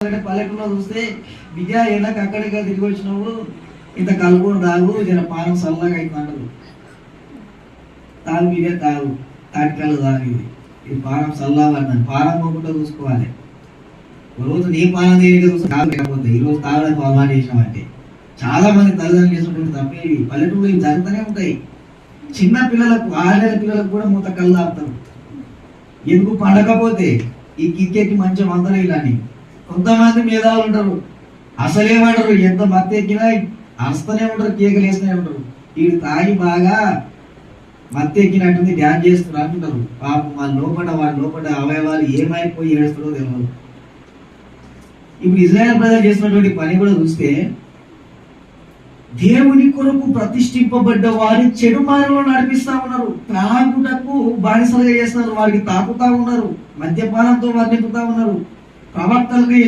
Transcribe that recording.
పల్లెటూరులో చూస్తే విద్యా ఏళ్ళకి అక్కడికి తిరిగి వచ్చినప్పుడు ఇంత కలుపుని తాగు జర పానం చల్లగా అవుతుంది. తాగు బియ్య తాగు తాటికల్లు తాగు, ఇది పానం చల్లబడ్డాను. పానం పోకుండా చూసుకోవాలి. రోజు నీ పానం దేనికి చూసుకోకపోతే ఈరోజు తాగడానికి అలవాటు చేసినామంటే చాలా మంది తల్లిదండ్రులు చేసినటువంటి తప్పేవి పల్లెటూరులో ఇవి జరుగుతూనే ఉంటాయి. చిన్న పిల్లలకు 6 నెలల పిల్లలకు కూడా మూత కళ్ళు తాగుతారు. ఎందుకు పండకపోతే ఈ క్రికెట్ మంచి మందరం ఇలాని కొంతమంది మేధావులు ఉంటారు, అసలేమంటారు ఎంత మత్తు ఎక్కినా అరుస్తూనే ఉంటారు, కేకలు వేస్తూనే ఉంటారు. వీడు తాగి బాగా మత్తు ఎక్కినట్టుంది డ్యాన్స్ చేస్తున్నారు అంటుంటారు. పాపం వాడి లోపల అవయవాలు ఏమైపోయి ఏడుస్తారో తెలియదు. ఇప్పుడు ఇజ్రాయెల్ ప్రజలు చేసినటువంటి పని కూడా చూస్తే దేవుని కొరకు ప్రతిష్ఠింపబడ్డ వారి చెడు మార్గంలో నడిపిస్తా ఉన్నారు. త్రాగుటకు బానిసలుగా చేస్తున్నారు, వారికి తాకుతా ఉన్నారు, మద్యపానంతో వారిని నింపుతా ఉన్నారు. ప్రవక్తలుగా